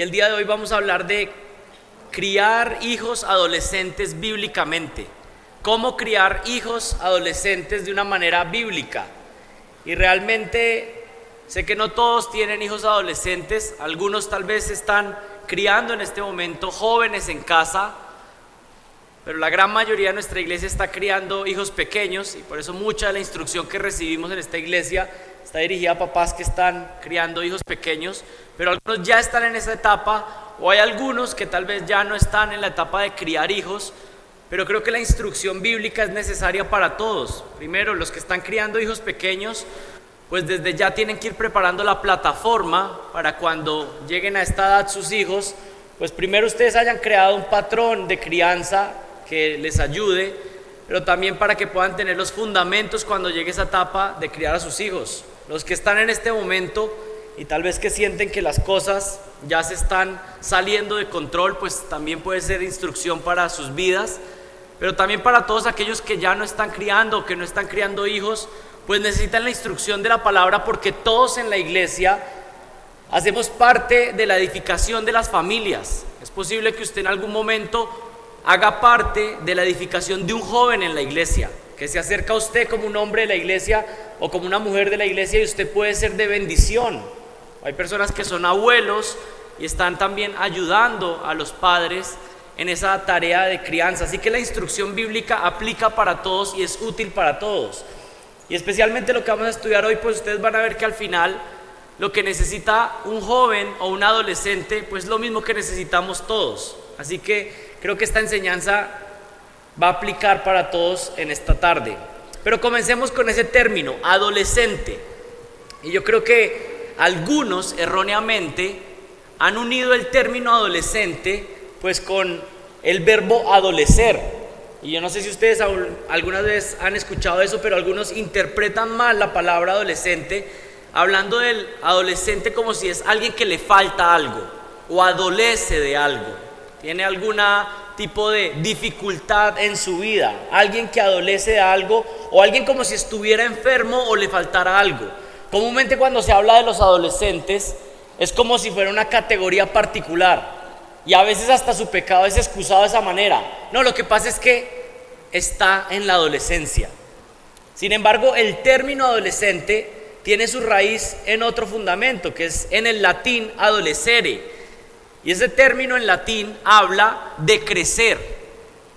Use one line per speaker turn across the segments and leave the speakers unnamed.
y el día de hoy vamos a hablar de criar hijos adolescentes bíblicamente. Cómo criar hijos adolescentes de una manera bíblica. Y realmente sé que no todos tienen hijos adolescentes, algunos tal vez están criando en este momento jóvenes en casa, pero la gran mayoría de nuestra iglesia está criando hijos pequeños y por eso mucha de la instrucción que recibimos en esta iglesia está dirigida a papás que están criando hijos pequeños, pero algunos ya están en esa etapa o hay algunos que tal vez ya no están en la etapa de criar hijos, pero creo que la instrucción bíblica es necesaria para todos. Primero, los que están criando hijos pequeños, pues desde ya tienen que ir preparando la plataforma para cuando lleguen a esta edad sus hijos, pues primero ustedes hayan creado un patrón de crianza que les ayude, pero también para que puedan tener los fundamentos cuando llegue esa etapa de criar a sus hijos. Los que están en este momento y tal vez que sienten que las cosas ya se están saliendo de control, pues también puede ser instrucción para sus vidas, pero también para todos aquellos que ya no están criando, que no están criando hijos, pues necesitan la instrucción de la palabra, porque todos en la iglesia hacemos parte de la edificación de las familias. Es posible que usted en algún momento haga parte de la edificación de un joven en la iglesia, que se acerca a usted como un hombre de la iglesia o como una mujer de la iglesia y usted puede ser de bendición. Hay personas que son abuelos y están también ayudando a los padres en esa tarea de crianza, así que la instrucción bíblica aplica para todos y es útil para todos. Y especialmente lo que vamos a estudiar hoy, pues ustedes van a ver que al final lo que necesita un joven o un adolescente, pues lo mismo que necesitamos todos. Así que creo que esta enseñanza va a aplicar para todos en esta tarde. Pero comencemos con ese término, adolescente. Y yo creo que algunos erróneamente han unido el término adolescente pues con el verbo adolecer. Y yo no sé si ustedes algunas veces han escuchado eso, pero algunos interpretan mal la palabra adolescente, hablando del adolescente como si es alguien que le falta algo o adolece de algo, tiene algún tipo de dificultad en su vida, alguien que adolece de algo o alguien como si estuviera enfermo o le faltara algo. Comúnmente cuando se habla de los adolescentes es como si fuera una categoría particular y a veces hasta su pecado es excusado de esa manera. No, lo que pasa es que está en la adolescencia. Sin embargo, el término adolescente tiene su raíz en otro fundamento, que es en el latín adolescere. Y ese término en latín habla de crecer,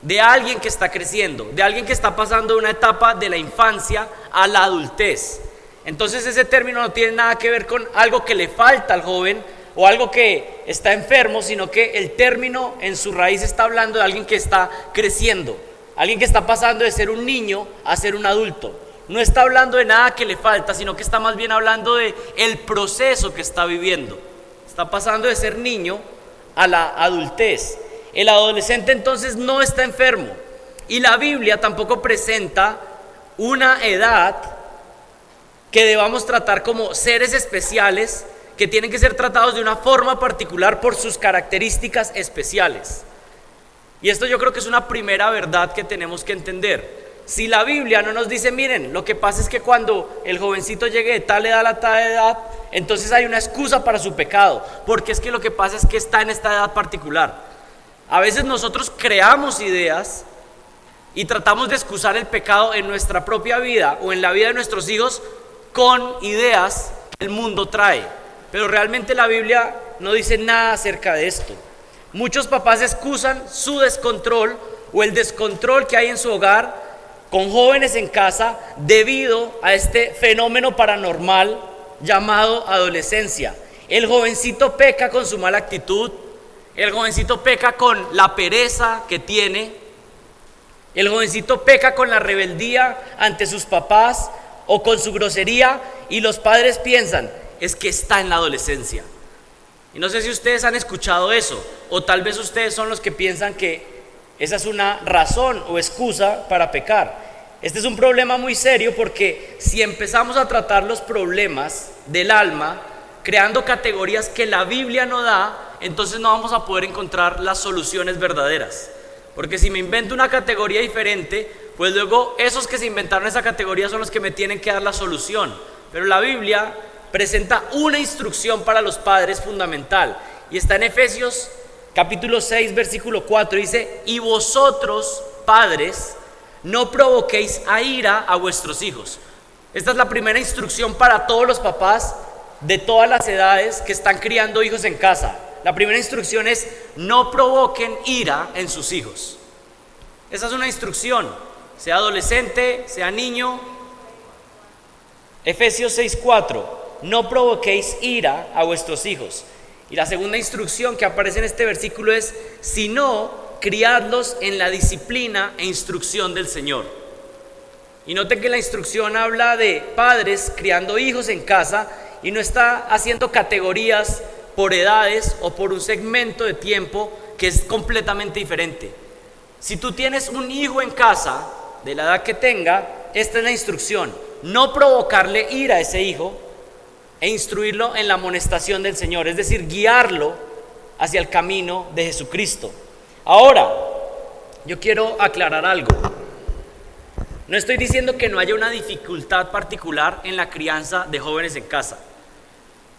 de alguien que está creciendo, de alguien que está pasando de una etapa de la infancia a la adultez. Entonces ese término no tiene nada que ver con algo que le falta al joven o algo que está enfermo, sino que el término en su raíz está hablando de alguien que está creciendo, alguien que está pasando de ser un niño a ser un adulto. No está hablando de nada que le falta, sino que está más bien hablando de el proceso que está viviendo. Está pasando de ser niño a la adultez. El adolescente entonces no está enfermo y la Biblia tampoco presenta una edad que debamos tratar como seres especiales que tienen que ser tratados de una forma particular por sus características especiales. Y esto yo creo que es una primera verdad que tenemos que entender. Si la Biblia no nos dice, miren, lo que pasa es que cuando el jovencito llegue de tal edad a tal edad, entonces hay una excusa para su pecado, porque es que lo que pasa es que está en esta edad particular. A veces nosotros creamos ideas y tratamos de excusar el pecado en nuestra propia vida o en la vida de nuestros hijos con ideas que el mundo trae, pero realmente la Biblia no dice nada acerca de esto. Muchos papás excusan su descontrol o el descontrol que hay en su hogar con jóvenes en casa debido a este fenómeno paranormal llamado adolescencia. El jovencito peca con su mala actitud, el jovencito peca con la pereza que tiene, el jovencito peca con la rebeldía ante sus papás o con su grosería y los padres piensan, es que está en la adolescencia. Y no sé si ustedes han escuchado eso o tal vez ustedes son los que piensan que esa es una razón o excusa para pecar. Este es un problema muy serio porque si empezamos a tratar los problemas del alma creando categorías que la Biblia no da, entonces no vamos a poder encontrar las soluciones verdaderas. Porque si me invento una categoría diferente, pues luego esos que se inventaron esa categoría son los que me tienen que dar la solución. Pero la Biblia presenta una instrucción para los padres fundamental y está en Efesios capítulo 6 versículo 4, dice: y vosotros, padres, no provoquéis a ira a vuestros hijos. Esta es la primera instrucción para todos los papás de todas las edades que están criando hijos en casa. La primera instrucción es: no provoquen ira en sus hijos. Esa es una instrucción, sea adolescente, sea niño. Efesios 6:4, no provoquéis ira a vuestros hijos. Y la segunda instrucción que aparece en este versículo es: sino criadlos en la disciplina e instrucción del Señor. Y noten que la instrucción habla de padres criando hijos en casa y no está haciendo categorías por edades o por un segmento de tiempo que es completamente diferente. Si tú tienes un hijo en casa, de la edad que tenga, esta es la instrucción: no provocarle ira a ese hijo e instruirlo en la amonestación del Señor, es decir, guiarlo hacia el camino de Jesucristo. Ahora, yo quiero aclarar algo. No estoy diciendo que no haya una dificultad particular en la crianza de jóvenes en casa.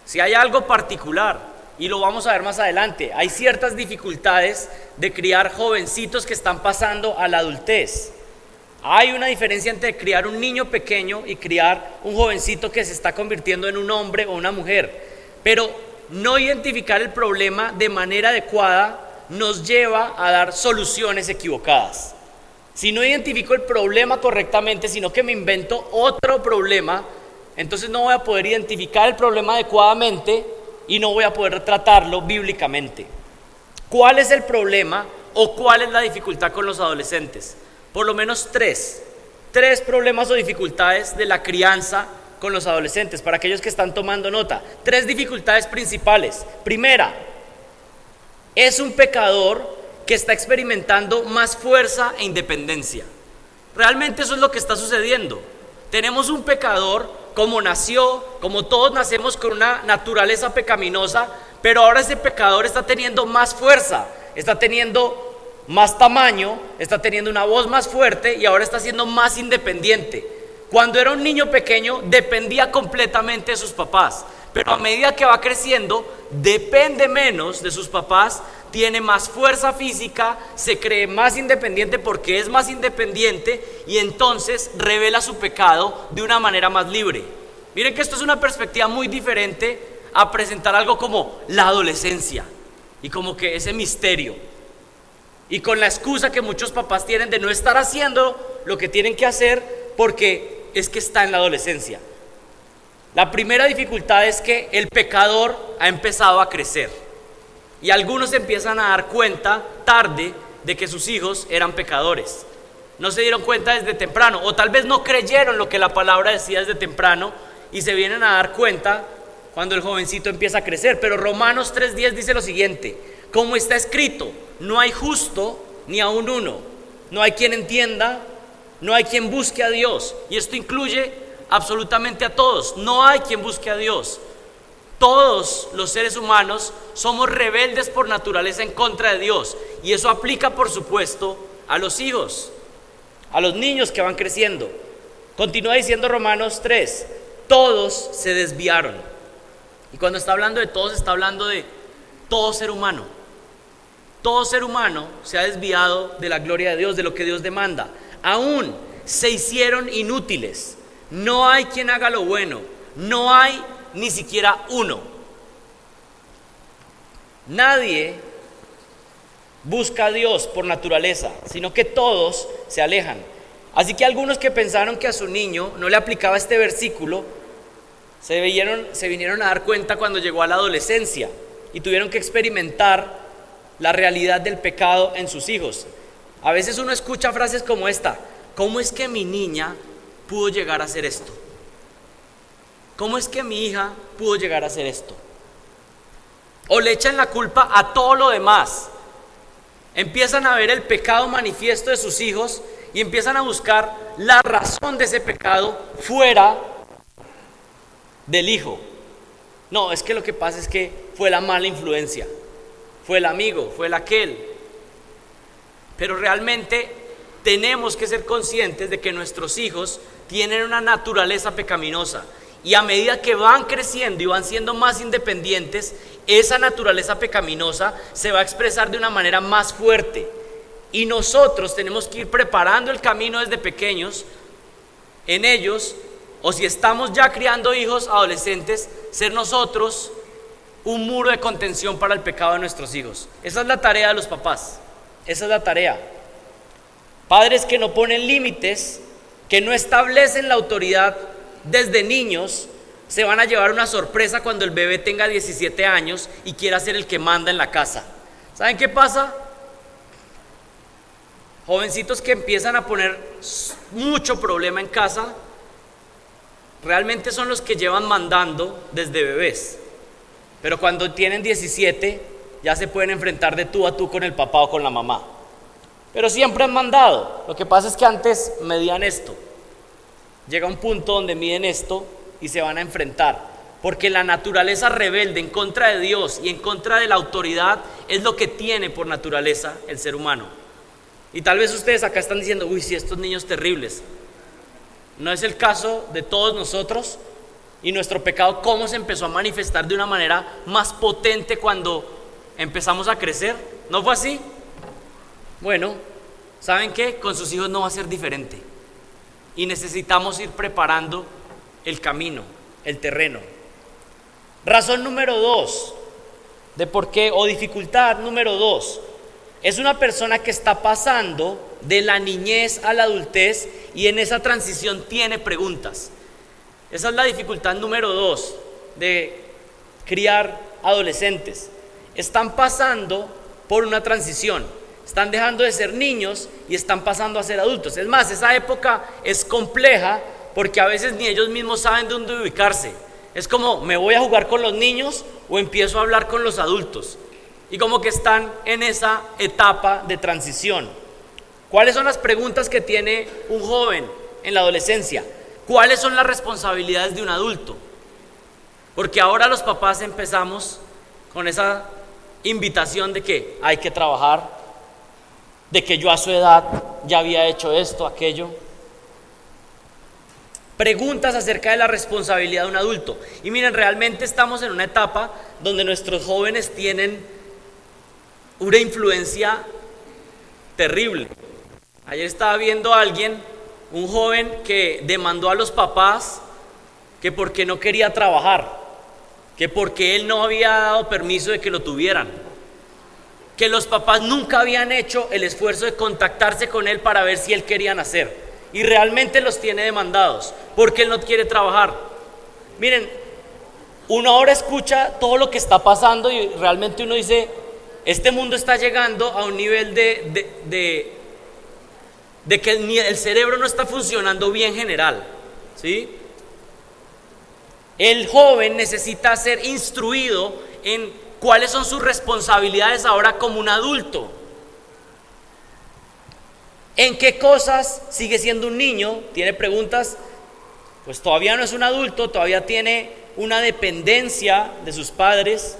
Si hay algo particular, y lo vamos a ver más adelante, hay ciertas dificultades de criar jovencitos que están pasando a la adultez. Hay una diferencia entre criar un niño pequeño y criar un jovencito que se está convirtiendo en un hombre o una mujer. Pero no identificar el problema de manera adecuada nos lleva a dar soluciones equivocadas. Si no identifico el problema correctamente, sino que me invento otro problema, entonces no voy a poder identificar el problema adecuadamente y no voy a poder tratarlo bíblicamente. ¿Cuál es el problema o cuál es la dificultad con los adolescentes? Por lo menos tres problemas o dificultades de la crianza con los adolescentes, para aquellos que están tomando nota. 3 dificultades principales. Primera, es un pecador que está experimentando más fuerza e independencia. Realmente eso es lo que está sucediendo. Tenemos un pecador, como nació, como todos nacemos con una naturaleza pecaminosa, pero ahora ese pecador está teniendo más fuerza, está teniendo más tamaño, está teniendo una voz más fuerte y ahora está siendo más independiente. Cuando era un niño pequeño dependía completamente de sus papás, pero a medida que va creciendo depende menos de sus papás, tiene más fuerza física, se cree más independiente porque es más independiente y entonces revela su pecado de una manera más libre. Miren que esto es una perspectiva muy diferente a presentar algo como la adolescencia y como que ese misterio. Y con la excusa que muchos papás tienen de no estar haciendo lo que tienen que hacer porque es que está en la adolescencia. La primera dificultad es que el pecador ha empezado a crecer y algunos empiezan a dar cuenta tarde de que sus hijos eran pecadores. No se dieron cuenta desde temprano, o tal vez no creyeron lo que la palabra decía desde temprano y se vienen a dar cuenta cuando el jovencito empieza a crecer. Pero Romanos 3:10 dice lo siguiente: como está escrito, no hay justo ni aun uno, no hay quien entienda, no hay quien busque a Dios. Y esto incluye absolutamente a todos. No hay quien busque a Dios. Todos los seres humanos somos rebeldes por naturaleza en contra de Dios. Y eso aplica, por supuesto, a los hijos, a los niños que van creciendo. Continúa diciendo Romanos 3: todos se desviaron. Y cuando está hablando de todos, está hablando de todo ser humano. Todo ser humano se ha desviado de la gloria de Dios, de lo que Dios demanda. Aún se hicieron inútiles. No hay quien haga lo bueno. No hay ni siquiera uno. Nadie busca a Dios por naturaleza, sino que todos se alejan. Así que algunos que pensaron que a su niño no le aplicaba este versículo, se vinieron a dar cuenta cuando llegó a la adolescencia y tuvieron que experimentar la realidad del pecado en sus hijos. A veces uno escucha frases como esta: ¿cómo es que mi niña pudo llegar a hacer esto? ¿Cómo es que mi hija pudo llegar a hacer esto? O le echan la culpa a todo lo demás. Empiezan a ver el pecado manifiesto de sus hijos y empiezan a buscar la razón de ese pecado fuera del hijo. No, es que lo que pasa es que fue la mala influencia, fue el amigo, fue el aquel. Pero realmente tenemos que ser conscientes de que nuestros hijos tienen una naturaleza pecaminosa Y a medida que van creciendo y van siendo más independientes, esa naturaleza pecaminosa se va a expresar de una manera más fuerte. Y nosotros tenemos que ir preparando el camino desde pequeños en ellos, o si estamos ya criando hijos adolescentes, ser nosotros un muro de contención para el pecado de nuestros hijos. Esa es la tarea de los papás, esa es la tarea. Padres que no ponen límites, que no establecen la autoridad desde niños, se van a llevar una sorpresa cuando el bebé tenga 17 años y quiera ser el que manda en la casa. ¿Saben qué pasa? Jovencitos que empiezan a poner mucho problema en casa, realmente son los que llevan mandando desde bebés. Pero cuando tienen 17, ya se pueden enfrentar de tú a tú con el papá o con la mamá. Pero siempre han mandado. Lo que pasa es que antes medían esto. Llega un punto donde miden esto y se van a enfrentar. Porque la naturaleza rebelde en contra de Dios y en contra de la autoridad es lo que tiene por naturaleza el ser humano. Y tal vez ustedes acá están diciendo, uy, sí, estos niños terribles. No es el caso de todos nosotros. Y nuestro pecado, ¿cómo se empezó a manifestar de una manera más potente cuando empezamos a crecer? ¿No fue así? Bueno, ¿saben qué? Con sus hijos no va a ser diferente. Y necesitamos ir preparando el camino, el terreno. Razón número 2 de por qué, o dificultad número 2, es una persona que está pasando de la niñez a la adultez y en esa transición tiene preguntas. Esa es la dificultad número 2 de criar adolescentes. Están pasando por una transición. Están dejando de ser niños y están pasando a ser adultos. Es más, esa época es compleja porque a veces ni ellos mismos saben dónde ubicarse. Es como, ¿me voy a jugar con los niños o empiezo a hablar con los adultos? Y como que están en esa etapa de transición. ¿Cuáles son las preguntas que tiene un joven en la adolescencia? ¿Cuáles son las responsabilidades de un adulto? Porque ahora los papás empezamos con esa invitación de que hay que trabajar, de que yo a su edad ya había hecho esto, aquello. Preguntas acerca de la responsabilidad de un adulto. Y miren, realmente estamos en una etapa donde nuestros jóvenes tienen una influencia terrible. Ayer estaba viendo a alguien, un joven que demandó a los papás que porque no quería trabajar, que porque él no había dado permiso de que lo tuvieran, que los papás nunca habían hecho el esfuerzo de contactarse con él para ver si él quería nacer, y realmente los tiene demandados porque él no quiere trabajar. Miren, uno ahora escucha todo lo que está pasando y realmente uno dice, este mundo está llegando a un nivel de que el cerebro no está funcionando bien general, ¿sí? El joven necesita ser instruido en cuáles son sus responsabilidades ahora como un adulto. ¿En qué cosas sigue siendo un niño? Tiene preguntas, pues todavía no es un adulto, todavía tiene una dependencia de sus padres.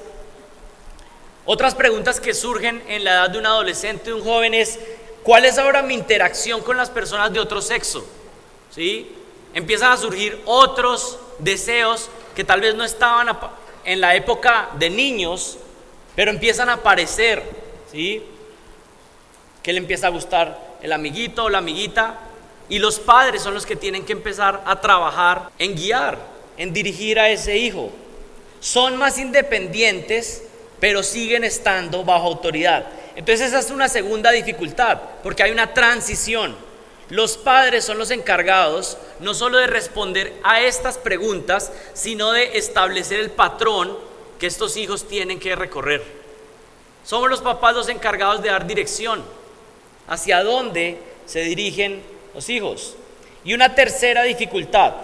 Otras preguntas que surgen en la edad de un adolescente, de un joven es, ¿cuál es ahora mi interacción con las personas de otro sexo? ¿Sí? Empiezan a surgir otros deseos que tal vez no estaban en la época de niños, pero empiezan a aparecer, ¿sí? Que le empieza a gustar el amiguito o la amiguita, y los padres son los que tienen que empezar a trabajar en guiar, en dirigir a ese hijo. Son más independientes, pero siguen estando bajo autoridad. Entonces esa es una segunda dificultad, porque hay una transición. Los padres son los encargados no solo de responder a estas preguntas, sino de establecer el patrón que estos hijos tienen que recorrer. Somos los papás los encargados de dar dirección hacia dónde se dirigen los hijos. Y una tercera dificultad,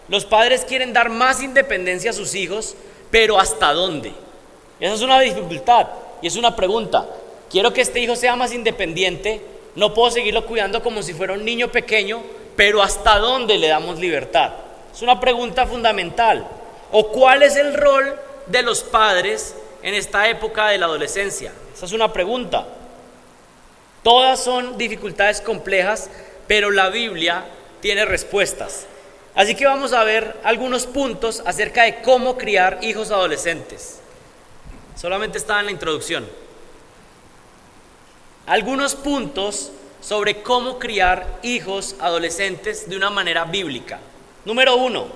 los padres quieren dar más independencia a sus hijos, pero ¿hasta dónde? Esa es una dificultad y es una pregunta. Quiero que este hijo sea más independiente, no puedo seguirlo cuidando como si fuera un niño pequeño, pero ¿hasta dónde le damos libertad? Es una pregunta fundamental. ¿O cuál es el rol de los padres en esta época de la adolescencia? Esa es una pregunta. Todas son dificultades complejas, pero la Biblia tiene respuestas. Así que vamos a ver algunos puntos acerca de cómo criar hijos adolescentes. Solamente estaba en la introducción. Algunos puntos sobre cómo criar hijos adolescentes de una manera bíblica. Número 1,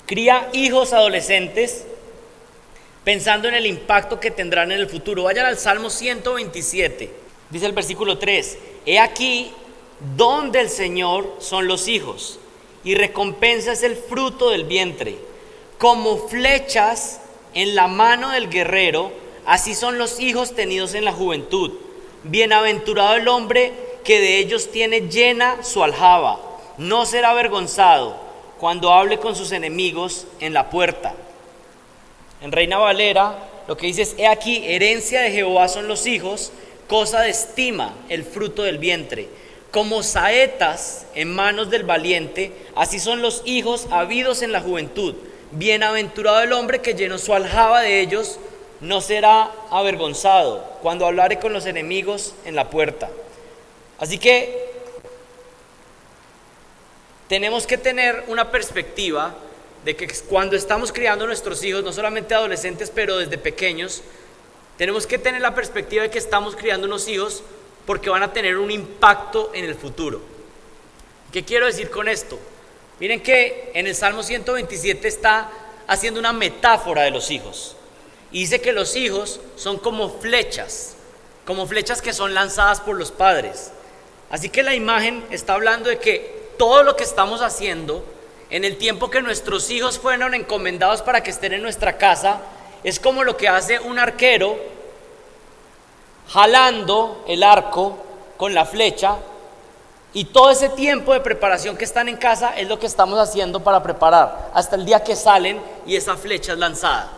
cría hijos adolescentes pensando en el impacto que tendrán en el futuro. Vayan al Salmo 127, dice el versículo 3: He aquí, don del Señor son los hijos, y recompensa es el fruto del vientre. Como flechas en la mano del guerrero, así son los hijos tenidos en la juventud. Bienaventurado el hombre que de ellos tiene llena su aljaba. No será avergonzado cuando hable con sus enemigos en la puerta. En Reina Valera lo que dice es: he aquí, herencia de Jehová son los hijos, cosa de estima el fruto del vientre. Como saetas en manos del valiente, así son los hijos habidos en la juventud. Bienaventurado el hombre que llenó su aljaba de ellos, no será avergonzado cuando hablare con los enemigos en la puerta. Así que tenemos que tener una perspectiva de que cuando estamos criando a nuestros hijos, no solamente adolescentes, pero desde pequeños, tenemos que tener la perspectiva de que estamos criando unos hijos porque van a tener un impacto en el futuro. ¿Qué quiero decir con esto? Miren que en el Salmo 127 está haciendo una metáfora de los hijos. Y dice que los hijos son como flechas que son lanzadas por los padres. Así que la imagen está hablando de que todo lo que estamos haciendo en el tiempo que nuestros hijos fueron encomendados para que estén en nuestra casa, es como lo que hace un arquero jalando el arco con la flecha, y todo ese tiempo de preparación que están en casa es lo que estamos haciendo para preparar hasta el día que salen y esa flecha es lanzada.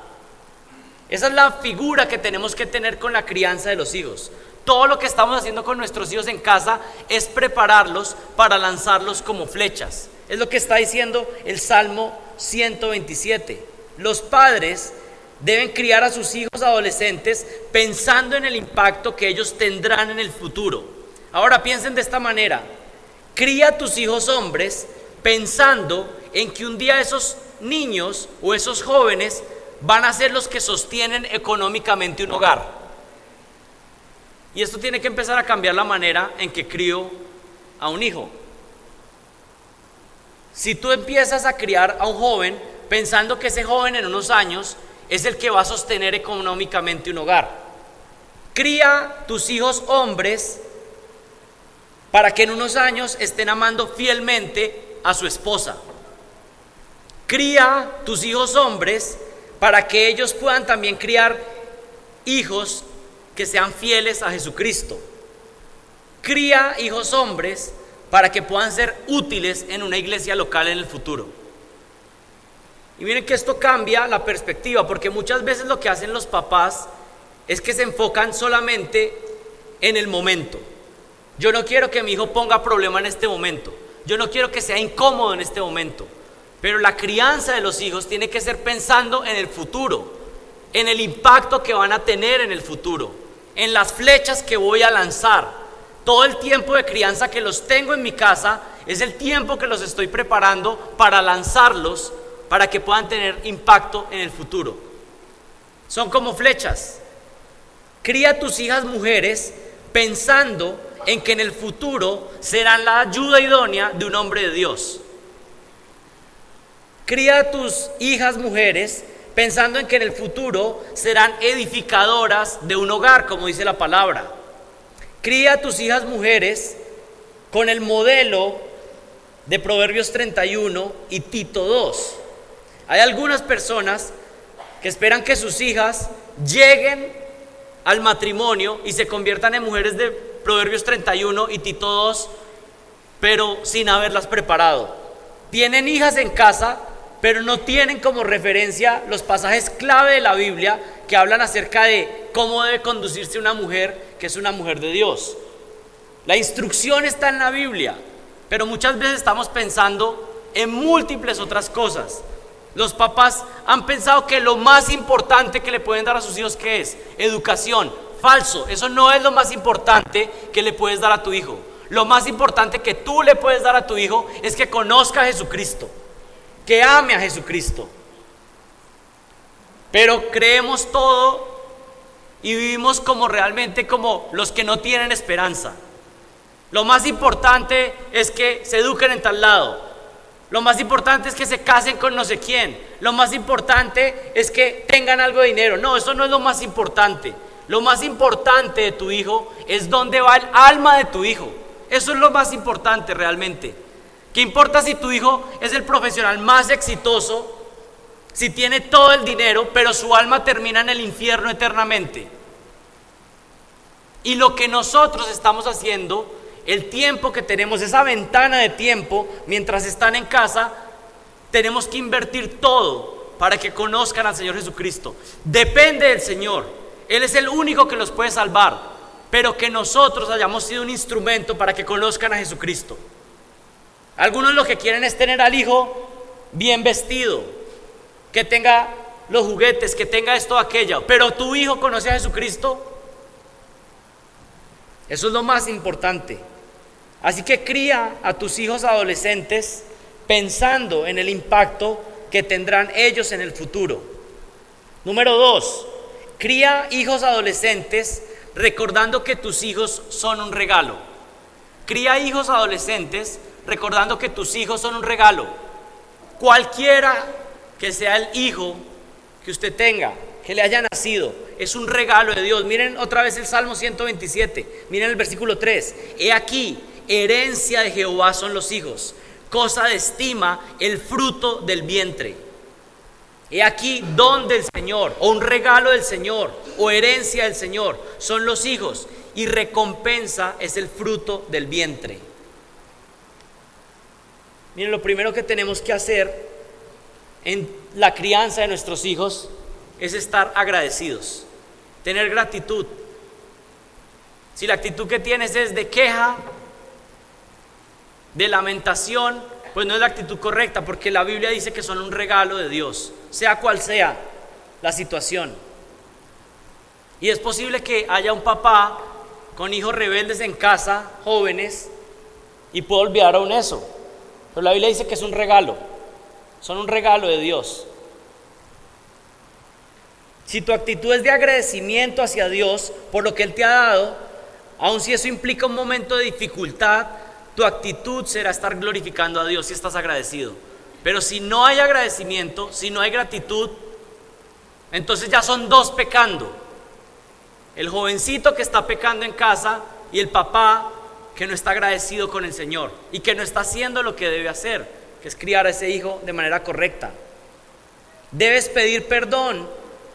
Esa es la figura que tenemos que tener con la crianza de los hijos. Todo lo que estamos haciendo con nuestros hijos en casa es prepararlos para lanzarlos como flechas. Es lo que está diciendo el Salmo 127. Los padres deben criar a sus hijos adolescentes pensando en el impacto que ellos tendrán en el futuro. Ahora piensen de esta manera: cría a tus hijos hombres pensando en que un día esos niños o esos jóvenes van a ser los que sostienen económicamente un hogar. Y esto tiene que empezar a cambiar la manera en que crío a un hijo. Si tú empiezas a criar a un joven pensando que ese joven en unos años es el que va a sostener económicamente un hogar, cría tus hijos hombres para que en unos años estén amando fielmente a su esposa. Cría tus hijos hombres para que ellos puedan también criar hijos que sean fieles a Jesucristo. Cría hijos hombres para que puedan ser útiles en una iglesia local en el futuro. Y miren que esto cambia la perspectiva, porque muchas veces lo que hacen los papás es que se enfocan solamente en el momento. Yo no quiero que mi hijo ponga problema en este momento. Yo no quiero que sea incómodo en este momento. Pero la crianza de los hijos tiene que ser pensando en el futuro, en el impacto que van a tener en el futuro, en las flechas que voy a lanzar. Todo el tiempo de crianza que los tengo en mi casa es el tiempo que los estoy preparando para lanzarlos, para que puedan tener impacto en el futuro. Son como flechas. Cría a tus hijas mujeres pensando en que en el futuro serán la ayuda idónea de un hombre de Dios. Cría a tus hijas mujeres pensando en que en el futuro serán edificadoras de un hogar, como dice la palabra. Cría a tus hijas mujeres con el modelo de Proverbios 31 y Tito 2. Hay algunas personas que esperan que sus hijas lleguen al matrimonio y se conviertan en mujeres de Proverbios 31 y Tito 2, pero sin haberlas preparado. Tienen hijas en casa, pero no tienen como referencia los pasajes clave de la Biblia que hablan acerca de cómo debe conducirse una mujer que es una mujer de Dios. La instrucción está en la Biblia, pero muchas veces estamos pensando en múltiples otras cosas. Los papás han pensado que lo más importante que le pueden dar a sus hijos, ¿qué es? Educación. Falso, eso no es lo más importante que le puedes dar a tu hijo. Lo más importante que tú le puedes dar a tu hijo es que conozca a Jesucristo. que ame a Jesucristo. Pero creemos todo y vivimos como realmente como los que no tienen esperanza. Lo más importante es que se eduquen en tal lado. Lo más importante es que se casen con no sé quién. Lo más importante es que tengan algo de dinero. No, eso no es lo más importante. Lo más importante de tu hijo es dónde va el alma de tu hijo. Eso es lo más importante realmente. ¿Qué importa si tu hijo es el profesional más exitoso, si tiene todo el dinero, pero su alma termina en el infierno eternamente? Y lo que nosotros estamos haciendo, el tiempo que tenemos, esa ventana de tiempo, mientras están en casa, tenemos que invertir todo para que conozcan al Señor Jesucristo. Depende del Señor. Él es el único que los puede salvar, pero que nosotros hayamos sido un instrumento para que conozcan a Jesucristo. Algunos lo que quieren es tener al hijo bien vestido, que tenga los juguetes, que tenga esto o aquello, pero tu hijo conoce a Jesucristo. Eso es lo más importante. Así que cría a tus hijos adolescentes pensando en el impacto que tendrán ellos en el futuro. Número 2, cría hijos adolescentes recordando que tus hijos son un regalo. Cría hijos adolescentes recordando que tus hijos son un regalo. Cualquiera que sea el hijo que usted tenga, que le haya nacido, es un regalo de Dios. Miren otra vez el Salmo 127, miren el versículo 3. He aquí, herencia de Jehová son los hijos, cosa de estima el fruto del vientre. He aquí, don del Señor, o un regalo del Señor, o herencia del Señor, son los hijos, y recompensa es el fruto del vientre. Miren, lo primero que tenemos que hacer en la crianza de nuestros hijos es estar agradecidos, tener gratitud. Si la actitud que tienes es de queja, de lamentación, pues no es la actitud correcta, porque la Biblia dice que son un regalo de Dios, sea cual sea la situación. Y es posible que haya un papá con hijos rebeldes en casa, jóvenes, y pueda olvidar aún eso. Pero la Biblia dice que es un regalo, son un regalo de Dios. Si tu actitud es de agradecimiento hacia Dios por lo que Él te ha dado, aun si eso implica un momento de dificultad, tu actitud será estar glorificando a Dios si estás agradecido. Pero si no hay agradecimiento, si no hay gratitud, entonces ya son dos pecando. El jovencito que está pecando en casa y el papá que no está agradecido con el Señor y que no está haciendo lo que debe hacer, que es criar a ese hijo de manera correcta. Debes pedir perdón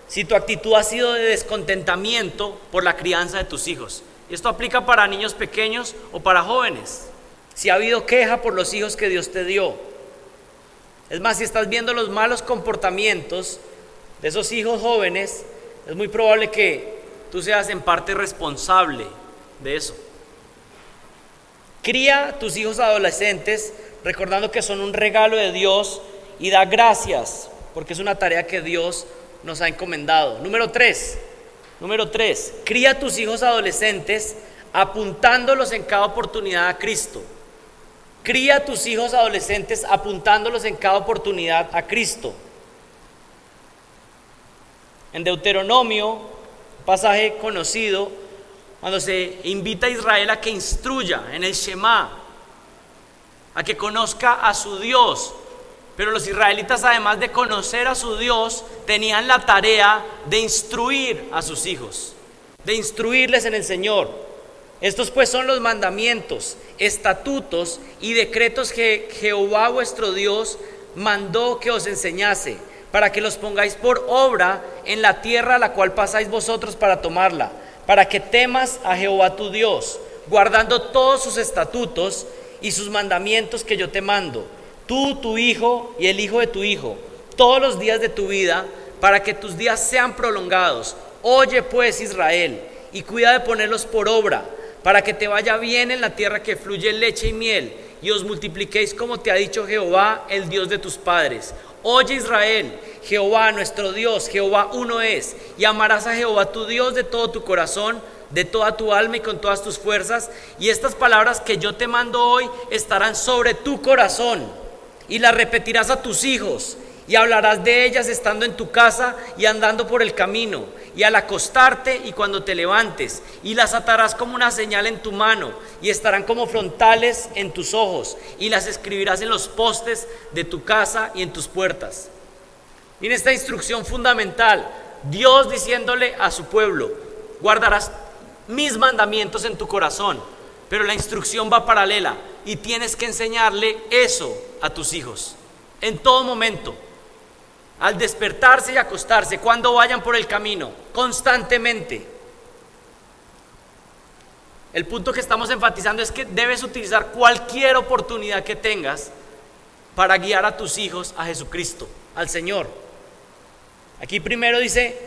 si tu actitud ha sido de descontentamiento por la crianza de tus hijos. Y esto aplica para niños pequeños o para jóvenes. Si ha habido queja por los hijos que Dios te dio. Es más, si estás viendo los malos comportamientos de esos hijos jóvenes, es muy probable que tú seas en parte responsable de eso. Cría a tus hijos adolescentes recordando que son un regalo de Dios y da gracias, porque es una tarea que Dios nos ha encomendado. Número 3, cría a tus hijos adolescentes apuntándolos en cada oportunidad a Cristo. Cría a tus hijos adolescentes apuntándolos en cada oportunidad a Cristo. En Deuteronomio, un pasaje conocido, cuando se invita a Israel a que instruya en el Shema, a que conozca a su Dios. Pero los israelitas, además de conocer a su Dios, tenían la tarea de instruir a sus hijos, de instruirles en el Señor. Estos pues son los mandamientos, estatutos y decretos que Jehová vuestro Dios mandó que os enseñase, para que los pongáis por obra en la tierra a la cual pasáis vosotros para tomarla, para que temas a Jehová tu Dios, guardando todos sus estatutos y sus mandamientos que yo te mando, tú, tu hijo y el hijo de tu hijo, todos los días de tu vida, para que tus días sean prolongados. Oye pues, Israel, y cuida de ponerlos por obra, para que te vaya bien en la tierra que fluye leche y miel, y os multipliquéis como te ha dicho Jehová, el Dios de tus padres. Oye, Israel, Jehová nuestro Dios, Jehová uno es, y amarás a Jehová tu Dios de todo tu corazón, de toda tu alma y con todas tus fuerzas, y estas palabras que yo te mando hoy estarán sobre tu corazón, y las repetirás a tus hijos, y hablarás de ellas estando en tu casa y andando por el camino, y al acostarte y cuando te levantes, y las atarás como una señal en tu mano, y estarán como frontales en tus ojos, y las escribirás en los postes de tu casa y en tus puertas. Miren esta instrucción fundamental, Dios diciéndole a su pueblo: guardarás mis mandamientos en tu corazón. Pero la instrucción va paralela y tienes que enseñarle eso a tus hijos en todo momento, al despertarse y acostarse, cuando vayan por el camino, constantemente. El punto que estamos enfatizando es que debes utilizar cualquier oportunidad que tengas para guiar a tus hijos a Jesucristo, al Señor. Aquí primero dice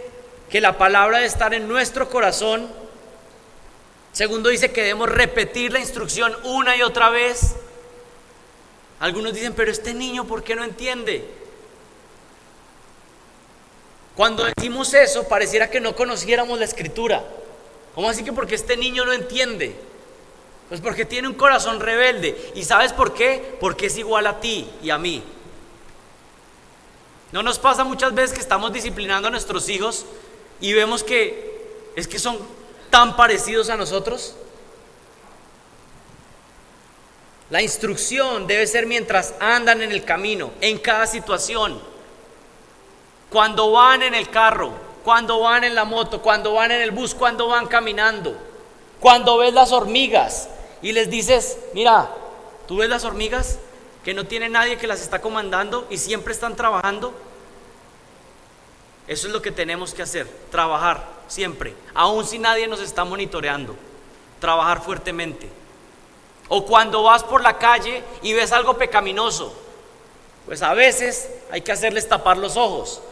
que la palabra debe estar en nuestro corazón. Segundo, dice que debemos repetir la instrucción una y otra vez. Algunos dicen: pero este niño, ¿por qué no entiende? Cuando decimos eso, pareciera que no conociéramos la Escritura. ¿Cómo así que porque este niño no entiende? Pues porque tiene un corazón rebelde. ¿Y sabes por qué? Porque es igual a ti y a mí. ¿No nos pasa muchas veces que estamos disciplinando a nuestros hijos y vemos que es que son tan parecidos a nosotros? La instrucción debe ser mientras andan en el camino, en cada situación. Cuando van en el carro, cuando van en la moto, cuando van en el bus, cuando van caminando. Cuando ves las hormigas y les dices: mira, ¿tú ves las hormigas que no tiene nadie que las está comandando y siempre están trabajando? Eso es lo que tenemos que hacer, trabajar siempre, aun si nadie nos está monitoreando, trabajar fuertemente. O cuando vas por la calle y ves algo pecaminoso, pues a veces hay que hacerles tapar los ojos,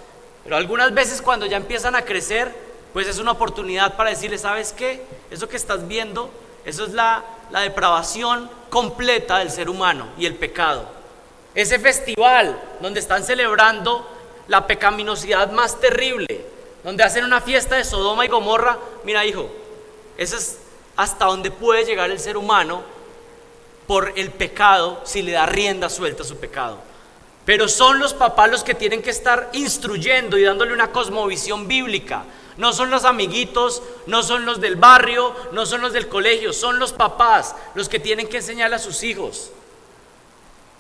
pero algunas veces cuando ya empiezan a crecer, pues es una oportunidad para decirles: ¿sabes qué? Eso que estás viendo, eso es la depravación completa del ser humano y el pecado. Ese festival donde están celebrando la pecaminosidad más terrible, donde hacen una fiesta de Sodoma y Gomorra. Mira, hijo, eso es hasta donde puede llegar el ser humano por el pecado, si le da rienda suelta a su pecado. Pero son los papás los que tienen que estar instruyendo y dándole una cosmovisión bíblica. No son los amiguitos, no son los del barrio, no son los del colegio, son los papás los que tienen que enseñarle a sus hijos.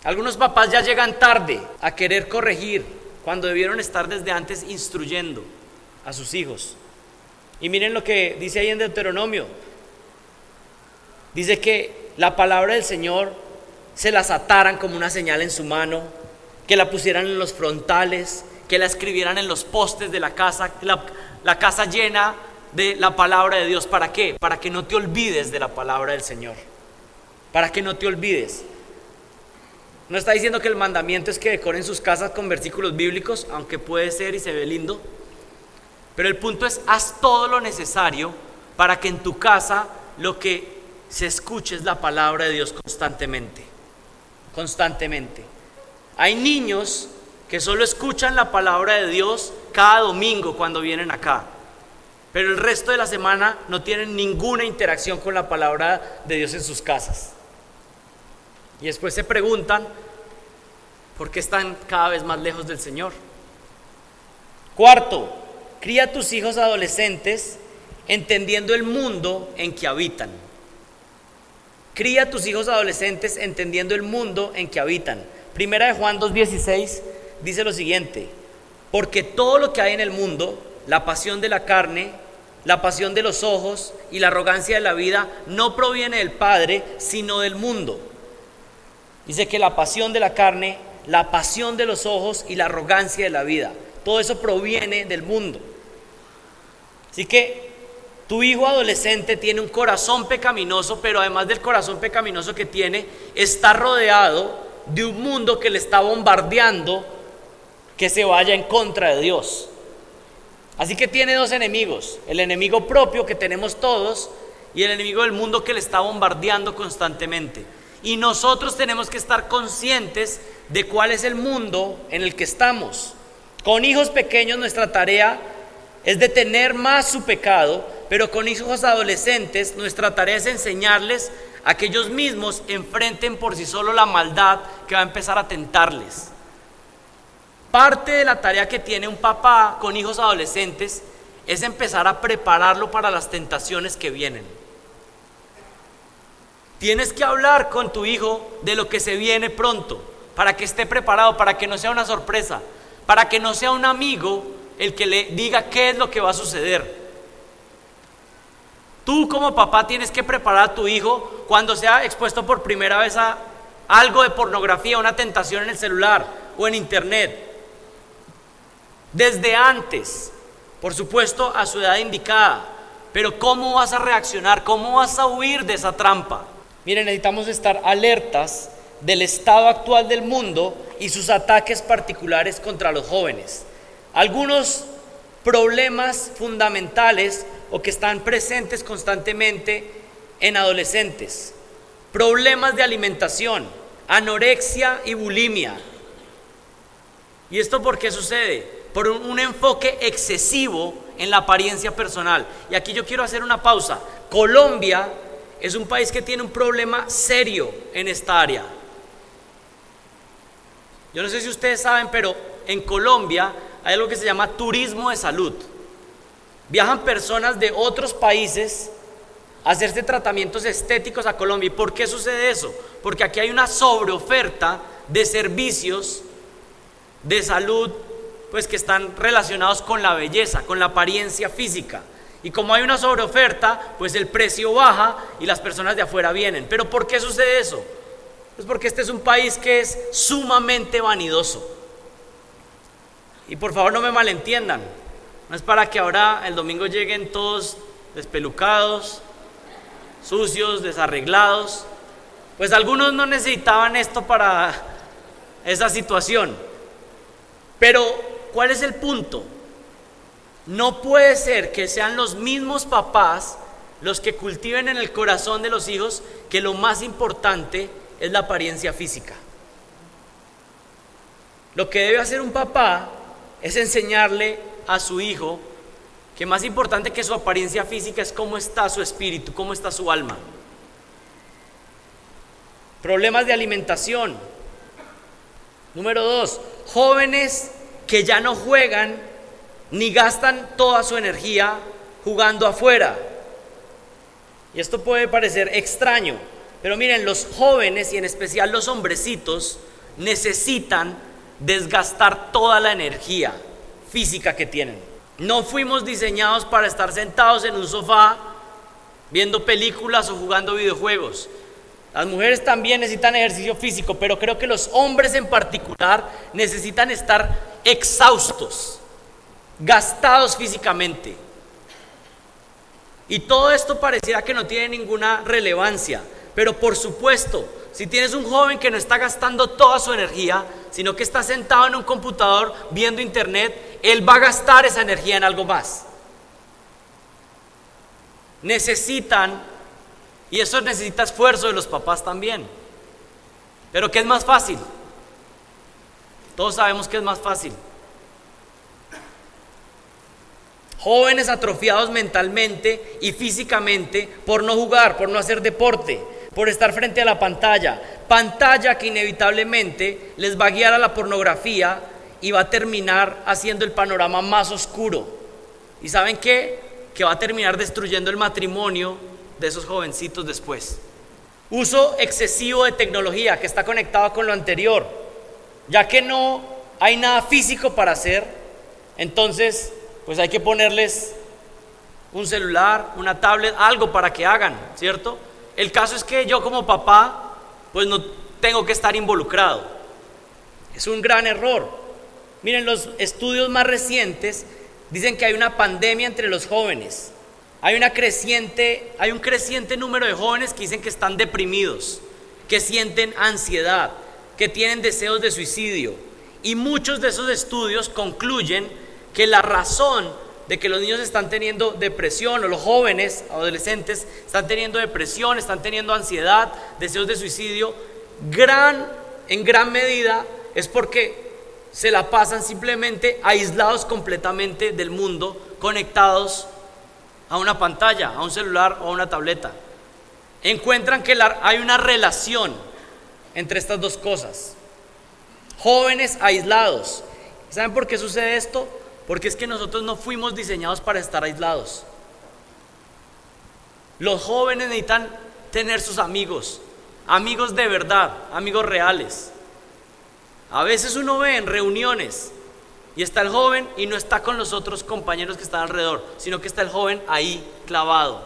Algunos papás ya llegan tarde a querer corregir cuando debieron estar desde antes instruyendo a sus hijos. Y miren lo que dice ahí en Deuteronomio. Dice que la palabra del Señor se las ataran como una señal en su mano, que la pusieran en los frontales, que la escribieran en los postes de la casa, la casa llena de la palabra de Dios. ¿Para qué? Para que no te olvides de la palabra del Señor, para que no te olvides. No está diciendo que el mandamiento es que decoren sus casas con versículos bíblicos, aunque puede ser y se ve lindo, pero el punto es: haz todo lo necesario para que en tu casa lo que se escuche es la palabra de Dios constantemente. Constantemente. Hay niños que solo escuchan la palabra de Dios cada domingo cuando vienen acá, pero el resto de la semana no tienen ninguna interacción con la palabra de Dios en sus casas. Y después se preguntan por qué están cada vez más lejos del Señor. Cuarto, cría a tus hijos adolescentes entendiendo el mundo en que habitan. Cría a tus hijos adolescentes entendiendo el mundo en que habitan. Primera de Juan 2:16 dice lo siguiente: porque todo lo que hay en el mundo, la pasión de la carne, la pasión de los ojos y la arrogancia de la vida, no proviene del Padre, sino del mundo. Dice que la pasión de la carne, la pasión de los ojos y la arrogancia de la vida, todo eso proviene del mundo. Así que tu hijo adolescente tiene un corazón pecaminoso, pero además del corazón pecaminoso que tiene, está rodeado de un mundo que le está bombardeando que se vaya en contra de Dios. Así que tiene dos enemigos: el enemigo propio que tenemos todos y el enemigo del mundo que le está bombardeando constantemente. Y nosotros tenemos que estar conscientes de cuál es el mundo en el que estamos. Con hijos pequeños nuestra tarea es detener más su pecado, pero con hijos adolescentes nuestra tarea es enseñarles a que ellos mismos enfrenten por sí solos la maldad que va a empezar a tentarles. Parte de la tarea que tiene un papá con hijos adolescentes es empezar a prepararlo para las tentaciones que vienen. Tienes que hablar con tu hijo de lo que se viene pronto, para que esté preparado, para que no sea una sorpresa, para que no sea un amigo el que le diga qué es lo que va a suceder. Tú como papá tienes que preparar a tu hijo cuando sea expuesto por primera vez a algo de pornografía, una tentación en el celular o en internet. Desde antes, por supuesto a su edad indicada, pero ¿cómo vas a reaccionar? ¿Cómo vas a huir de esa trampa? Miren, necesitamos estar alertas del estado actual del mundo y sus ataques particulares contra los jóvenes. Algunos problemas fundamentales o que están presentes constantemente en adolescentes: problemas de alimentación, anorexia y bulimia. ¿Y esto por qué sucede? Por un enfoque excesivo en la apariencia personal. Y aquí yo quiero hacer una pausa. Colombia es un país que tiene un problema serio en esta área. Yo no sé si ustedes saben, pero en Colombia hay algo que se llama turismo de salud. Viajan personas de otros países a hacerse tratamientos estéticos a Colombia. ¿Y por qué sucede eso? Porque aquí hay una sobreoferta de servicios de salud, pues que están relacionados con la belleza, con la apariencia física. Y como hay una sobreoferta, pues el precio baja y las personas de afuera vienen. ¿Pero por qué sucede eso? Pues porque este es un país que es sumamente vanidoso. Y por favor no me malentiendan, no es para que ahora el domingo lleguen todos despelucados, sucios, desarreglados. Pues algunos no necesitaban esto para esa situación. Pero ¿cuál es el punto? No puede ser que sean los mismos papás los que cultiven en el corazón de los hijos que lo más importante es la apariencia física. Lo que debe hacer un papá es enseñarle a su hijo que más importante que su apariencia física es cómo está su espíritu, cómo está su alma. Problemas de alimentación. Número 2, jóvenes que ya no juegan ni gastan toda su energía jugando afuera. Y esto puede parecer extraño, pero miren, los jóvenes y en especial los hombrecitos necesitan desgastar toda la energía física que tienen. No fuimos diseñados para estar sentados en un sofá viendo películas o jugando videojuegos. Las mujeres también necesitan ejercicio físico, pero creo que los hombres en particular necesitan estar exhaustos, gastados físicamente. Y todo esto pareciera que no tiene ninguna relevancia, pero por supuesto, si tienes un joven que no está gastando toda su energía, sino que está sentado en un computador viendo internet, él va a gastar esa energía en algo más. Necesitan, y eso necesita esfuerzo de los papás también. Pero ¿qué es más fácil? Todos sabemos que es más fácil. Jóvenes atrofiados mentalmente y físicamente por no jugar, por no hacer deporte, por estar frente a la pantalla que inevitablemente les va a guiar a la pornografía y va a terminar haciendo el panorama más oscuro. ¿Y saben qué? Que va a terminar destruyendo el matrimonio de esos jovencitos después. Uso excesivo de tecnología que está conectado con lo anterior. Ya que no hay nada físico para hacer, entonces pues hay que ponerles un celular, una tablet, algo para que hagan, ¿cierto? El caso es que yo como papá pues no tengo que estar involucrado. Es un gran error. Miren, los estudios más recientes dicen que hay una pandemia entre los jóvenes. Hay un creciente número de jóvenes que dicen que están deprimidos, que sienten ansiedad, que tienen deseos de suicidio. Y muchos de esos estudios concluyen que la razón de que los niños están teniendo depresión, o los jóvenes, adolescentes, están teniendo depresión, están teniendo ansiedad, deseos de suicidio, en gran medida es porque se la pasan simplemente aislados completamente del mundo, conectados a una pantalla, a un celular o a una tableta. encuentran que hay una relación entre estas dos cosas. Jóvenes aislados. ¿Saben por qué sucede esto? Porque es que nosotros no fuimos diseñados para estar aislados. Los jóvenes necesitan tener sus amigos, amigos de verdad, amigos reales. A veces uno ve en reuniones y está el joven y no está con los otros compañeros que están alrededor, sino que está el joven ahí clavado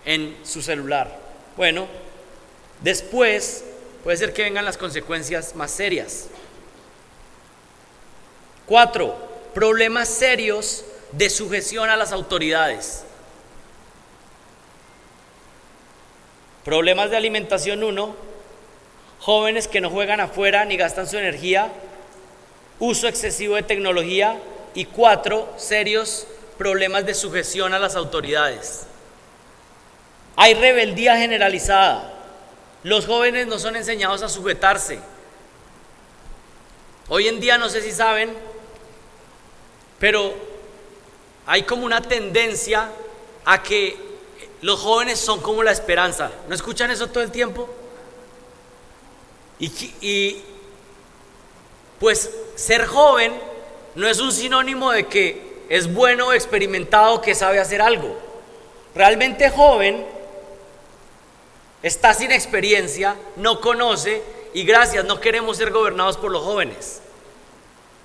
en su celular. Bueno, después puede ser que vengan las consecuencias más serias. 4, problemas serios de sujeción a las autoridades. Problemas de alimentación 1, jóvenes que no juegan afuera ni gastan su energía, uso excesivo de tecnología, y 4, serios problemas de sujeción a las autoridades. Hay rebeldía generalizada. Los jóvenes no son enseñados a sujetarse. Hoy en día, no sé si saben, pero hay como una tendencia a que los jóvenes son como la esperanza. ¿No escuchan eso todo el tiempo? Y pues ser joven no es un sinónimo de que es bueno o experimentado, que sabe hacer algo. Realmente joven está sin experiencia, no conoce, y gracias, no queremos ser gobernados por los jóvenes.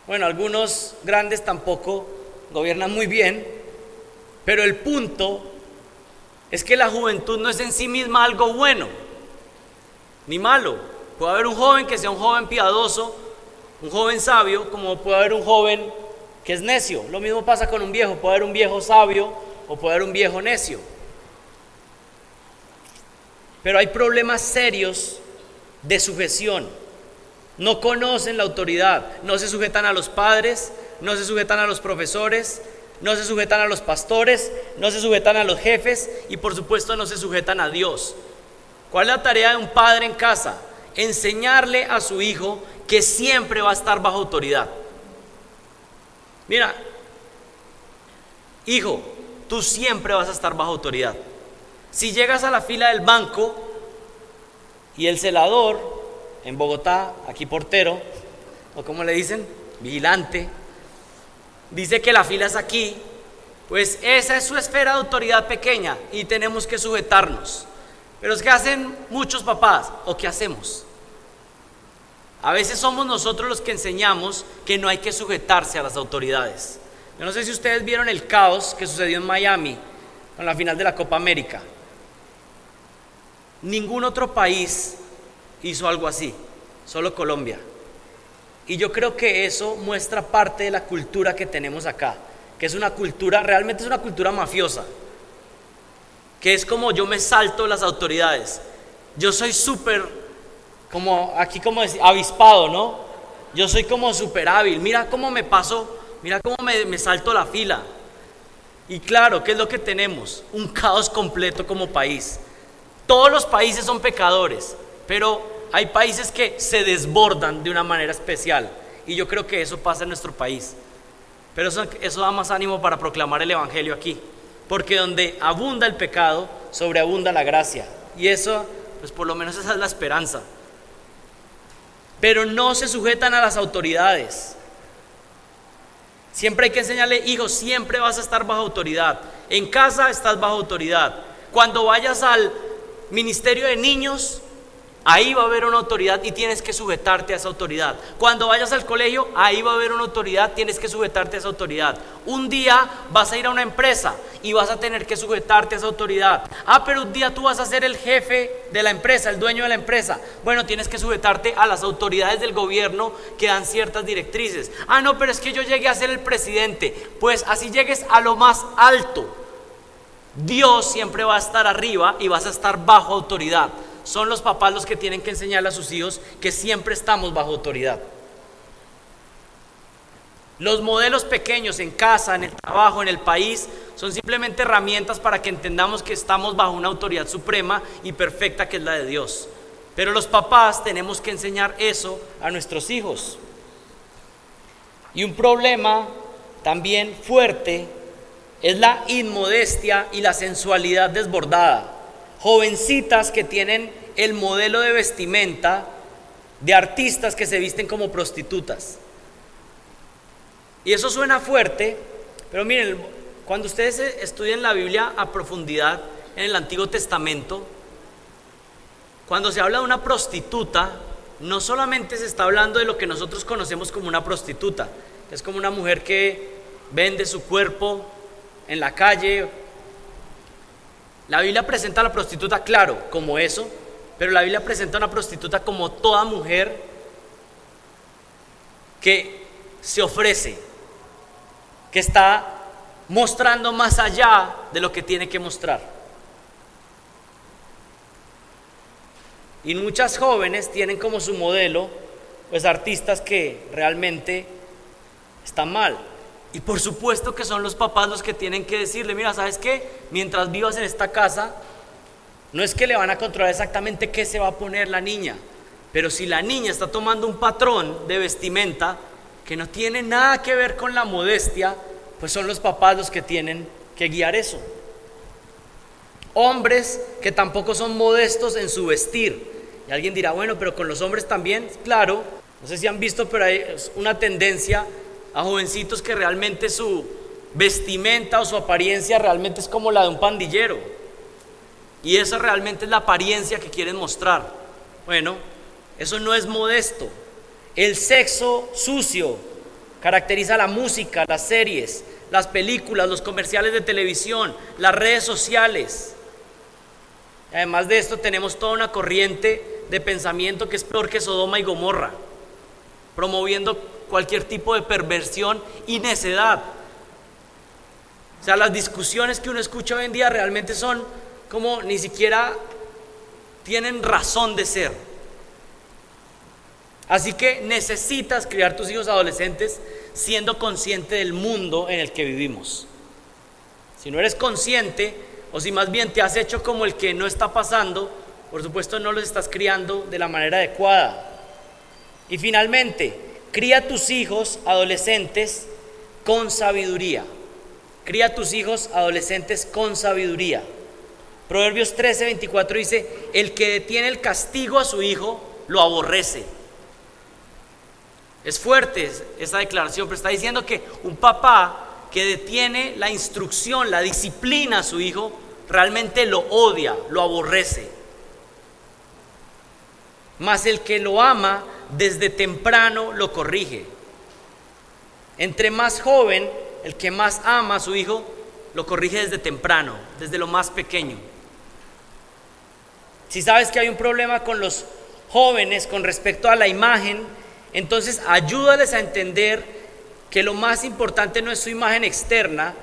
Bueno, algunos grandes tampoco gobiernan muy bien, pero el punto es que la juventud no es en sí misma algo bueno ni malo. Puede haber un joven que sea un joven piadoso, un joven sabio, como puede haber un joven que es necio. Lo mismo pasa con un viejo. Puede haber un viejo sabio o puede haber un viejo necio. Pero hay problemas serios de sujeción. No conocen la autoridad, no se sujetan a los padres, no se sujetan a los profesores, no se sujetan a los pastores, no se sujetan a los jefes y por supuesto no se sujetan a Dios. ¿Cuál es la tarea de un padre en casa? Enseñarle a su hijo que siempre va a estar bajo autoridad. Mira, hijo, tú siempre vas a estar bajo autoridad. Si llegas a la fila del banco y el celador, en Bogotá, aquí portero, o como le dicen, vigilante, dice que la fila es aquí, pues esa es su esfera de autoridad pequeña y tenemos que sujetarnos. Pero es que hacen muchos papás, ¿o qué hacemos? A veces somos nosotros los que enseñamos que no hay que sujetarse a las autoridades. Yo no sé si ustedes vieron el caos que sucedió en Miami con la final de la Copa América. Ningún otro país hizo algo así, solo Colombia. Y yo creo que eso muestra parte de la cultura que tenemos acá, que es una cultura, realmente es una cultura mafiosa, que es como yo me salto las autoridades. Yo soy súper, como aquí como decir, avispado, ¿no? Yo soy como súper hábil, mira cómo me paso, mira cómo me salto la fila. Y claro, ¿qué es lo que tenemos? Un caos completo como país. Todos los países son pecadores, pero hay países que se desbordan de una manera especial y yo creo que eso pasa en nuestro país. Pero eso da más ánimo para proclamar el evangelio aquí, porque donde abunda el pecado, sobreabunda la gracia, y eso, pues por lo menos esa es la esperanza. Pero no se sujetan a las autoridades. Siempre hay que enseñarle, hijo, siempre vas a estar bajo autoridad. En casa estás bajo autoridad. Cuando vayas al ministerio de niños, ahí va a haber una autoridad y tienes que sujetarte a esa autoridad. Cuando vayas al colegio, ahí va a haber una autoridad, tienes que sujetarte a esa autoridad. Un día vas a ir a una empresa y vas a tener que sujetarte a esa autoridad. Pero un día tú vas a ser el jefe de la empresa, el dueño de la empresa. Bueno, tienes que sujetarte a las autoridades del gobierno que dan ciertas directrices. No, pero es que yo llegué a ser el presidente. Pues así llegues a lo más alto, Dios siempre va a estar arriba y vas a estar bajo autoridad. Son los papás los que tienen que enseñarle a sus hijos que siempre estamos bajo autoridad. Los modelos pequeños en casa, en el trabajo, en el país, son simplemente herramientas para que entendamos que estamos bajo una autoridad suprema y perfecta, que es la de Dios. Pero los papás tenemos que enseñar eso a nuestros hijos. Y un problema también fuerte es la inmodestia y la sensualidad desbordada. jovencitas que tienen el modelo de vestimenta de artistas que se visten como prostitutas. Y eso suena fuerte, pero miren, cuando ustedes estudian la Biblia a profundidad en el Antiguo Testamento, cuando se habla de una prostituta, no solamente se está hablando de lo que nosotros conocemos como una prostituta, que es como una mujer que vende su cuerpo en la calle. La Biblia presenta a la prostituta, claro, como eso, pero la Biblia presenta a una prostituta como toda mujer que se ofrece, que está mostrando más allá de lo que tiene que mostrar. Y muchas jóvenes tienen como su modelo, pues, artistas que realmente están mal. Y por supuesto que son los papás los que tienen que decirle: mira, ¿sabes qué? Mientras vivas en esta casa, no es que le van a controlar exactamente qué se va a poner la niña, pero si la niña está tomando un patrón de vestimenta que no tiene nada que ver con la modestia, pues son los papás los que tienen que guiar eso. Hombres que tampoco son modestos en su vestir. Y alguien dirá: bueno, pero con los hombres también. Claro, no sé si han visto, pero hay una tendencia a jovencitos que realmente su vestimenta o su apariencia realmente es como la de un pandillero, y esa realmente es la apariencia que quieren mostrar. Bueno, eso no es modesto. El sexo sucio caracteriza la música, las series, las películas, los comerciales de televisión, las redes sociales. Además de esto, tenemos toda una corriente de pensamiento que es peor que Sodoma y Gomorra, promoviendo cualquier tipo de perversión y necedad. O sea, las discusiones que uno escucha hoy en día realmente son como ni siquiera tienen razón de ser. Así que necesitas criar tus hijos adolescentes siendo consciente del mundo en el que vivimos. Si no eres consciente, o si más bien te has hecho como el que no está pasando, por supuesto no los estás criando de la manera adecuada. Y finalmente, cría a tus hijos adolescentes con sabiduría. Cría a tus hijos adolescentes con sabiduría. Proverbios 13:24 dice: el que detiene el castigo a su hijo lo aborrece. Es fuerte esa declaración, pero está diciendo que un papá que detiene la instrucción, la disciplina a su hijo, realmente lo odia, lo aborrece. Mas el que lo ama desde temprano lo corrige. Entre más joven, el que más ama a su hijo lo corrige desde temprano, desde lo más pequeño. Si sabes que hay un problema con los jóvenes con respecto a la imagen, entonces ayúdales a entender que lo más importante no es su imagen externa,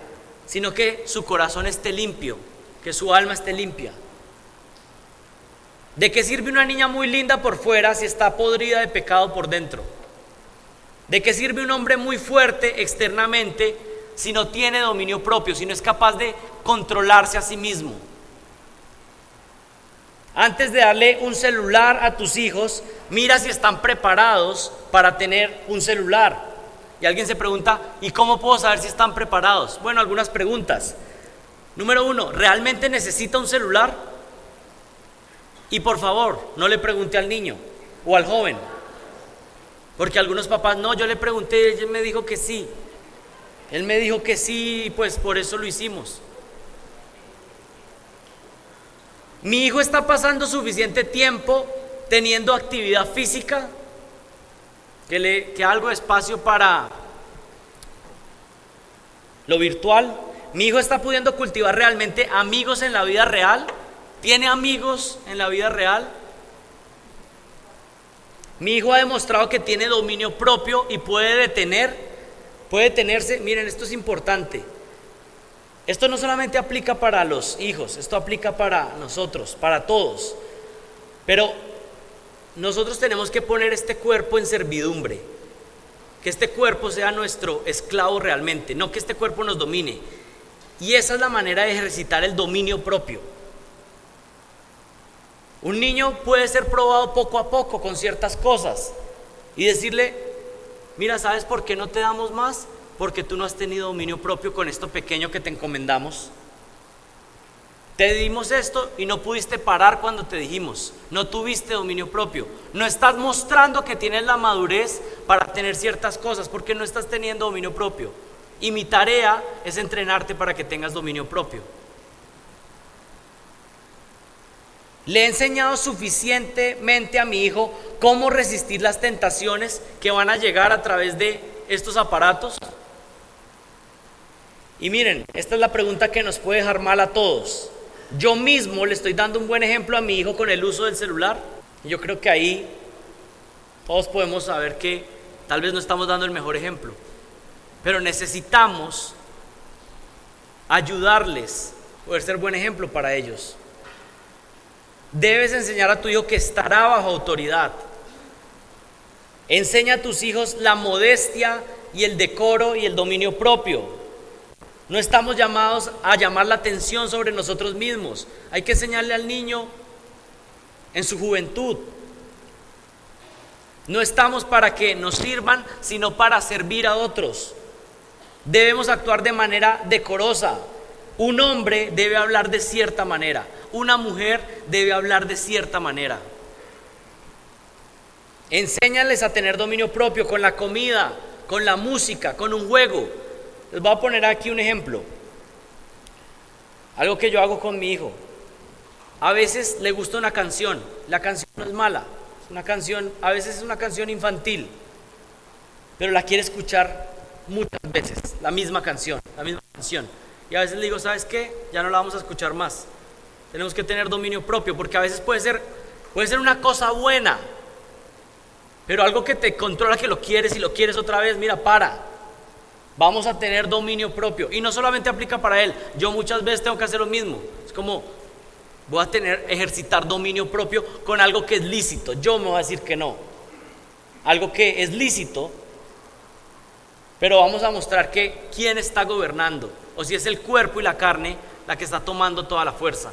sino que su corazón esté limpio, que su alma esté limpia. ¿De qué sirve una niña muy linda por fuera si está podrida de pecado por dentro? ¿De qué sirve un hombre muy fuerte externamente si no tiene dominio propio, si no es capaz de controlarse a sí mismo? Antes de darle un celular a tus hijos, mira si están preparados para tener un celular. Y alguien se pregunta: ¿y cómo puedo saber si están preparados? Bueno, algunas preguntas. Número 1, ¿realmente necesita un celular? Y por favor, no le pregunte al niño o al joven, porque algunos papás: no, yo le pregunté, él me dijo que sí. Él me dijo que sí, y pues por eso lo hicimos. ¿Mi hijo está pasando suficiente tiempo teniendo actividad física? Que algo de espacio para lo virtual. ¿Mi hijo está pudiendo cultivar realmente amigos en la vida real? ¿Tiene amigos en la vida real? Mi hijo ha demostrado que tiene dominio propio y puede detenerse. Miren, esto es importante. Esto no solamente aplica para los hijos, esto aplica para nosotros, para todos. Pero nosotros tenemos que poner este cuerpo en servidumbre. Que este cuerpo sea nuestro esclavo realmente, no que este cuerpo nos domine. Y esa es la manera de ejercitar el dominio propio. Un niño puede ser probado poco a poco con ciertas cosas y decirle: mira, ¿sabes por qué no te damos más? Porque tú no has tenido dominio propio con esto pequeño que te encomendamos. Te dimos esto y no pudiste parar cuando te dijimos. No tuviste dominio propio. No estás mostrando que tienes la madurez para tener ciertas cosas porque no estás teniendo dominio propio. Y mi tarea es entrenarte para que tengas dominio propio. Le he enseñado suficientemente a mi hijo cómo resistir las tentaciones que van a llegar a través de estos aparatos. Y miren, esta es la pregunta que nos puede dejar mal a todos. Yo mismo le estoy dando un buen ejemplo a mi hijo con el uso del celular. Y yo creo que ahí todos podemos saber que tal vez no estamos dando el mejor ejemplo. Pero necesitamos ayudarles, poder ser buen ejemplo para ellos. Debes enseñar a tu hijo que estará bajo autoridad. Enseña a tus hijos la modestia y el decoro y el dominio propio. No estamos llamados a llamar la atención sobre nosotros mismos. Hay que enseñarle al niño en su juventud. No estamos para que nos sirvan, sino para servir a otros. Debemos actuar de manera decorosa. Un hombre debe hablar de cierta manera. Una mujer debe hablar de cierta manera. Enséñales a tener dominio propio con la comida, con la música, con un juego. Les voy a poner aquí un ejemplo. Algo que yo hago con mi hijo. A veces le gusta una canción. La canción no es mala. Es una canción, a veces es una canción infantil. Pero la quiere escuchar muchas veces. La misma canción. Y a veces le digo, ¿sabes qué? Ya no la vamos a escuchar más. Tenemos que tener dominio propio, porque a veces puede ser una cosa buena, pero algo que te controla, que lo quieres y lo quieres otra vez. Mira, para. Vamos a tener dominio propio. Y no solamente aplica para él. Yo muchas veces tengo que hacer lo mismo. Es como, voy a ejercitar dominio propio con algo que es lícito. Yo me voy a decir que no. Algo que es lícito, pero vamos a mostrar que quién está gobernando, o si es el cuerpo y la carne la que está tomando toda la fuerza.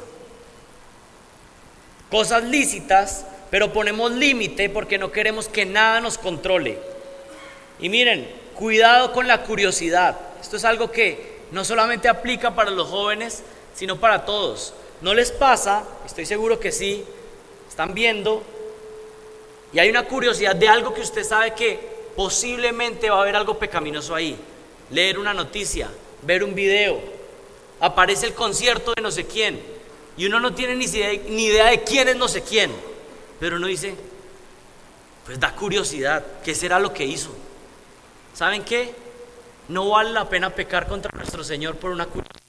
Cosas lícitas, pero ponemos límite porque no queremos que nada nos controle. Y miren, cuidado con la curiosidad. Esto es algo que no solamente aplica para los jóvenes, sino para todos. ¿No les pasa? Estoy seguro que sí. Están viendo y hay una curiosidad de algo que usted sabe que posiblemente va a haber algo pecaminoso ahí. Leer una noticia, ver un video, aparece el concierto de no sé quién y uno no tiene ni idea de quién es no sé quién, pero uno dice, pues da curiosidad, ¿qué será lo que hizo? ¿Saben qué? No vale la pena pecar contra nuestro Señor por una curiosidad.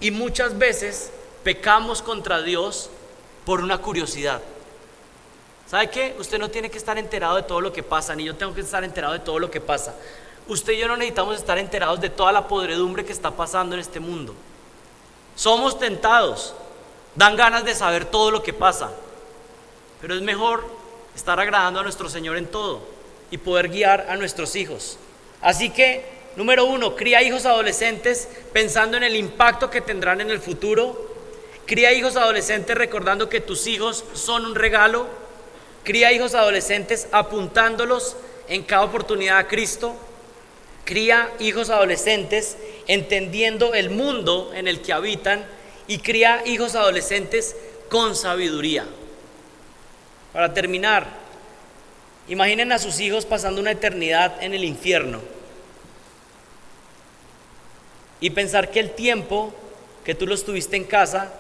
Y muchas veces pecamos contra Dios por una curiosidad. ¿Sabe qué? Usted no tiene que estar enterado de todo lo que pasa, ni yo tengo que estar enterado de todo lo que pasa. Usted y yo no necesitamos estar enterados de toda la podredumbre que está pasando en este mundo. Somos tentados, dan ganas de saber todo lo que pasa, pero es mejor estar agradando a nuestro Señor en todo y poder guiar a nuestros hijos. Así que, número 1, cría hijos adolescentes pensando en el impacto que tendrán en el futuro. Cría hijos adolescentes recordando que tus hijos son un regalo. Cría hijos adolescentes apuntándolos en cada oportunidad a Cristo. Cría hijos adolescentes entendiendo el mundo en el que habitan. Y cría hijos adolescentes con sabiduría. Para terminar, imaginen a sus hijos pasando una eternidad en el infierno y pensar que el tiempo que tú los tuviste en casa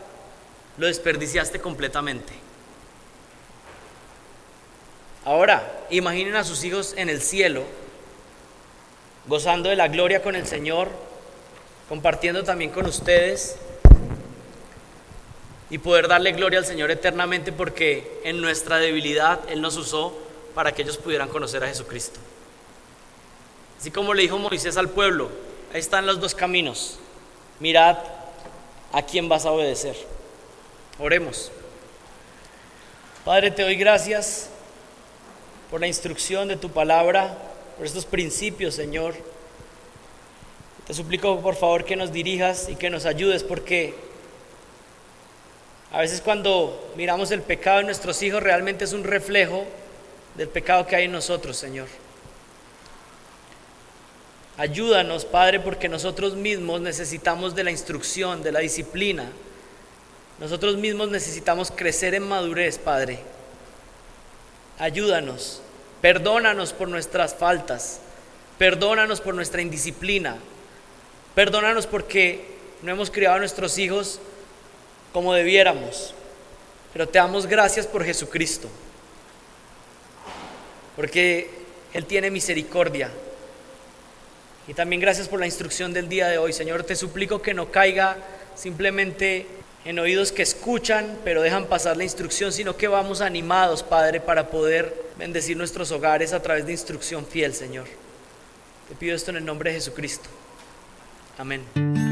lo desperdiciaste completamente. Ahora, imaginen a sus hijos en el cielo, gozando de la gloria con el Señor, compartiendo también con ustedes y poder darle gloria al Señor eternamente, porque en nuestra debilidad Él nos usó para que ellos pudieran conocer a Jesucristo. Así como le dijo Moisés al pueblo, ahí están los dos caminos, mirad a quién vas a obedecer. Oremos. Padre, te doy gracias por la instrucción de tu palabra, por estos principios, Señor. Te suplico por favor que nos dirijas y que nos ayudes, porque a veces cuando miramos el pecado en nuestros hijos realmente es un reflejo del pecado que hay en nosotros, Señor. Ayúdanos, Padre, porque nosotros mismos necesitamos de la instrucción, de la disciplina. Nosotros mismos necesitamos crecer en madurez, Padre. Ayúdanos, perdónanos por nuestras faltas, perdónanos por nuestra indisciplina, perdónanos porque no hemos criado a nuestros hijos como debiéramos, pero te damos gracias por Jesucristo, porque Él tiene misericordia. Y también gracias por la instrucción del día de hoy. Señor, te suplico que no caiga simplemente en oídos que escuchan, pero dejan pasar la instrucción, sino que vamos animados, Padre, para poder bendecir nuestros hogares a través de instrucción fiel, Señor. Te pido esto en el nombre de Jesucristo. Amén.